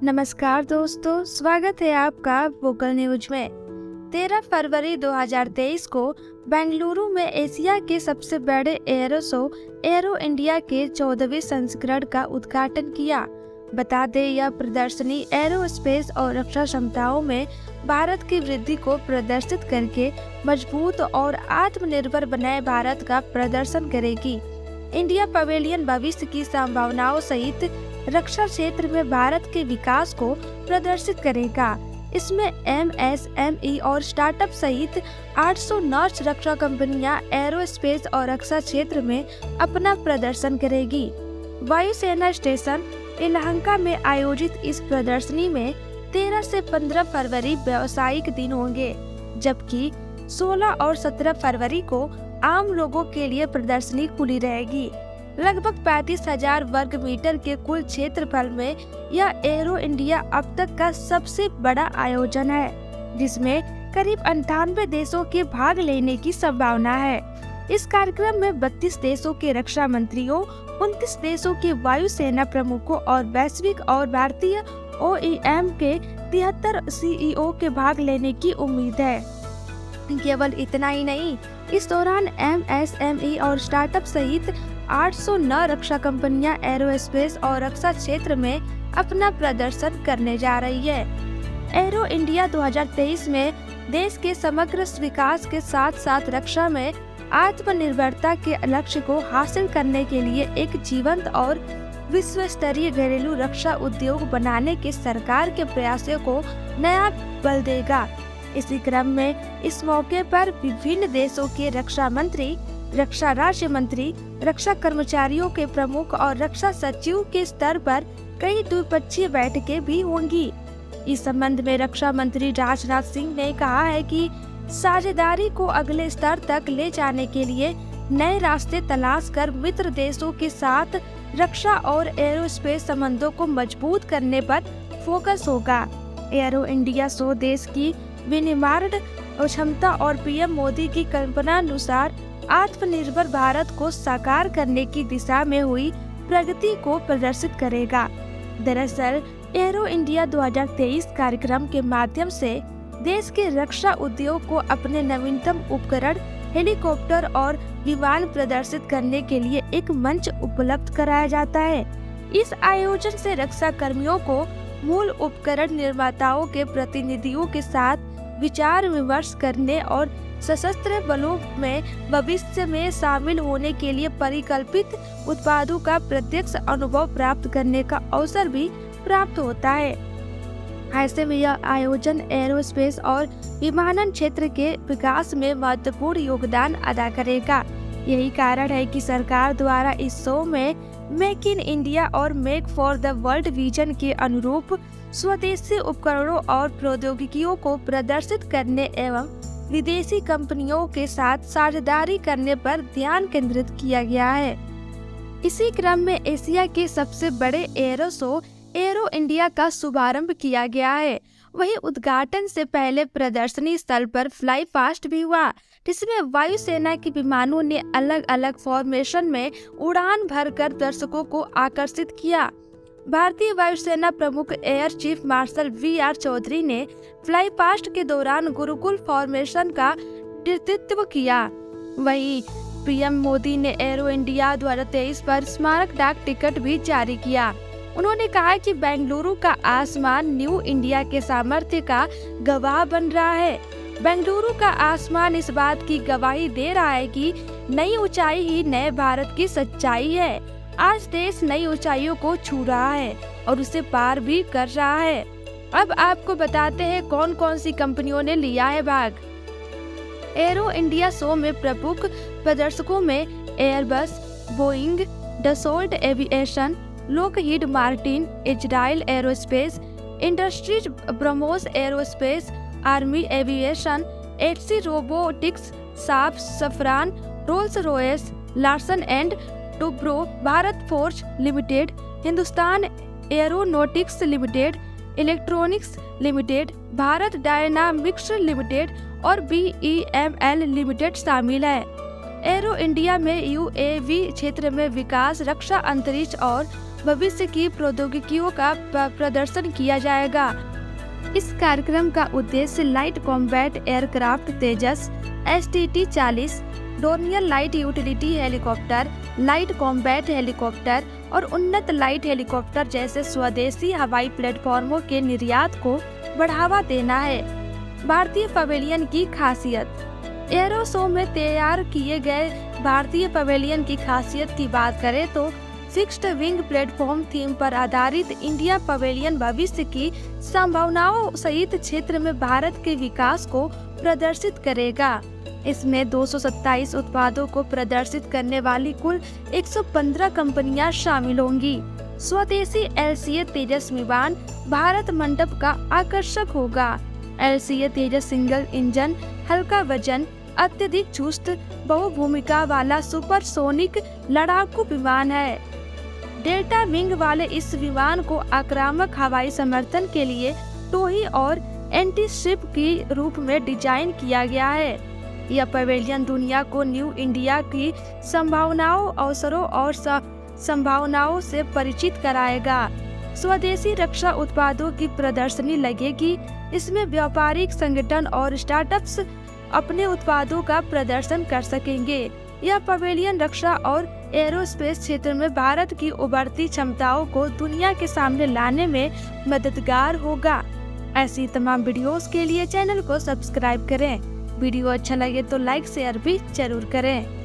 नमस्कार दोस्तों, स्वागत है आपका वोकल न्यूज में। 13 फरवरी 2023 को बेंगलुरु में एशिया के सबसे बड़े एरो शो एरो इंडिया के 14वें संस्करण का उद्घाटन किया। बता दें, यह प्रदर्शनी एरोस्पेस और रक्षा क्षमताओं में भारत की वृद्धि को प्रदर्शित करके मजबूत और आत्मनिर्भर बनाए भारत का प्रदर्शन करेगी। इंडिया पवेलियन भविष्य की संभावनाओं सहित रक्षा क्षेत्र में भारत के विकास को प्रदर्शित करेगा। इसमें MSME और स्टार्टअप सहित 809 रक्षा कंपनियां एरोस्पेस और रक्षा क्षेत्र में अपना प्रदर्शन करेगी। वायुसेना स्टेशन यलहंका में आयोजित इस प्रदर्शनी में 13 से 15 फरवरी व्यावसायिक दिन होंगे, जबकि 16 और 17 फरवरी को आम लोगों के लिए प्रदर्शनी खुली रहेगी। लगभग 35,000 वर्ग मीटर के कुल क्षेत्रफल में यह एरो इंडिया अब तक का सबसे बड़ा आयोजन है, जिसमें करीब 98 देशों के भाग लेने की संभावना है। इस कार्यक्रम में 32 देशों के रक्षा मंत्रियों, 29 देशों के वायुसेना प्रमुखों और वैश्विक और भारतीय OEM के 73 CEO के भाग लेने की उम्मीद है। केवल इतना ही नहीं, इस दौरान MSME और स्टार्टअप सहित 809 रक्षा कंपनियां एरोस्पेस और रक्षा क्षेत्र में अपना प्रदर्शन करने जा रही है। एरो इंडिया 2023 में देश के समग्र विकास के साथ साथ रक्षा में आत्मनिर्भरता के लक्ष्य को हासिल करने के लिए एक जीवंत और विश्व स्तरीय घरेलू रक्षा उद्योग बनाने के सरकार के प्रयासों को नया बल देगा। इसी क्रम में इस मौके पर विभिन्न देशों के रक्षा मंत्री, रक्षा राज्य मंत्री, रक्षा कर्मचारियों के प्रमुख और रक्षा सचिव के स्तर पर कई द्विपक्षीय बैठकें भी होंगी। इस संबंध में रक्षा मंत्री राजनाथ सिंह ने कहा है कि साझेदारी को अगले स्तर तक ले जाने के लिए नए रास्ते तलाश कर मित्र देशों के साथ रक्षा और एरोस्पेस संबंधों को मजबूत करने पर फोकस होगा। एरो इंडिया शो देश की विनिर्माण क्षमता और PM मोदी की कल्पनानुसार आत्मनिर्भर भारत को साकार करने की दिशा में हुई प्रगति को प्रदर्शित करेगा। दरअसल एरो इंडिया 2023 कार्यक्रम के माध्यम से देश के रक्षा उद्योग को अपने नवीनतम उपकरण, हेलीकॉप्टर और विमान प्रदर्शित करने के लिए एक मंच उपलब्ध कराया जाता है। इस आयोजन से रक्षा कर्मियों को मूल उपकरण निर्माताओं के प्रतिनिधियों के साथ विचार विमर्श करने और सशस्त्र बलों में भविष्य में शामिल होने के लिए परिकल्पित उत्पादों का प्रत्यक्ष अनुभव प्राप्त करने का अवसर भी प्राप्त होता है। ऐसे में यह आयोजन एरोस्पेस और विमानन क्षेत्र के विकास में महत्वपूर्ण योगदान अदा करेगा। यही कारण है कि सरकार द्वारा इस शो में मेक इन इंडिया और make for the world vision के अनुरूप स्वदेशी उपकरणों और प्रौद्योगिकियों को प्रदर्शित करने एवं विदेशी कंपनियों के साथ साझेदारी करने पर ध्यान केंद्रित किया गया है। इसी क्रम में एशिया के सबसे बड़े एरो शो एरो इंडिया का शुभारंभ किया गया है। वहीं उद्घाटन से पहले प्रदर्शनी स्थल पर फ्लाई पास्ट भी हुआ, जिसमें वायुसेना के विमानों ने अलग अलग फॉर्मेशन में उड़ान भरकर दर्शकों को आकर्षित किया। भारतीय वायुसेना प्रमुख air chief marshal VR Chaudhary ने फ्लाई पास्ट के दौरान गुरुकुल फॉर्मेशन का नेतृत्व किया। वहीं PM मोदी ने एरो इंडिया 2023 पर स्मारक डाक टिकट भी जारी किया। उन्होंने कहा कि बेंगलुरु का आसमान न्यू इंडिया के सामर्थ्य का गवाह बन रहा है। बेंगलुरु का आसमान इस बात की गवाही दे रहा है कि नई ऊंचाई ही नए भारत की सच्चाई है। आज देश नई ऊंचाइयों को छू रहा है और उसे पार भी कर रहा है। अब आपको बताते हैं कौन कौन सी कंपनियों ने लिया है भाग। एरो इंडिया शो में प्रमुख प्रदर्शकों में Airbus, Boeing, Dassault Aviation, Lockheed Martin, Israel Aerospace Industries, BrahMos Aerospace, Army Aviation, HC Robotics, साफ Safran, Rolls Royce, Larsen and Toubro, Bharat Forge Limited, Hindustan Aeronautics Limited, Electronics Limited, Bharat Dynamics Limited और BEML Limited शामिल है। Arrow India में UAV क्षेत्र में विकास, रक्षा, अंतरिक्ष और भविष्य की प्रौद्योगिकियों का प्रदर्शन किया जाएगा। इस कार्यक्रम का उद्देश्य लाइट कॉम्बैट एयरक्राफ्ट तेजस, STT-40, Dornier light utility helicopter, light combat helicopter और उन्नत लाइट हेलीकॉप्टर जैसे स्वदेशी हवाई प्लेटफॉर्मों के निर्यात को बढ़ावा देना है। भारतीय पवेलियन की खासियत। एरो शो में तैयार किए गए भारतीय पवेलियन की खासियत की बात करें तो फिक्स्ड विंग प्लेटफॉर्म थीम पर आधारित इंडिया पवेलियन भविष्य की संभावनाओं सहित क्षेत्र में भारत के विकास को प्रदर्शित करेगा। इसमें 227 उत्पादों को प्रदर्शित करने वाली कुल 115 कंपनियां शामिल होंगी। स्वदेशी LCA तेजस विमान भारत मंडप का आकर्षक होगा। LCA तेजस सिंगल इंजन, हल्का वजन, अत्यधिक चुस्त बहुभूमिका वाला सुपरसोनिक लड़ाकू विमान है। डेल्टा विंग वाले इस विमान को आक्रामक हवाई समर्थन के लिए टोही और एंटी शिप के रूप में डिजाइन किया गया है। यह पवेलियन दुनिया को न्यू इंडिया की संभावनाओं, अवसरों और संभावनाओं से परिचित कराएगा। स्वदेशी रक्षा उत्पादों की प्रदर्शनी लगेगी। इसमें व्यापारिक संगठन और स्टार्टअप्स अपने उत्पादों का प्रदर्शन कर सकेंगे। यह पवेलियन रक्षा और एरोस्पेस क्षेत्र में भारत की उभरती क्षमताओं को दुनिया के सामने लाने में मददगार होगा। ऐसी तमाम वीडियोस के लिए चैनल को सब्सक्राइब करें। वीडियो अच्छा लगे तो लाइक शेयर भी जरूर करें।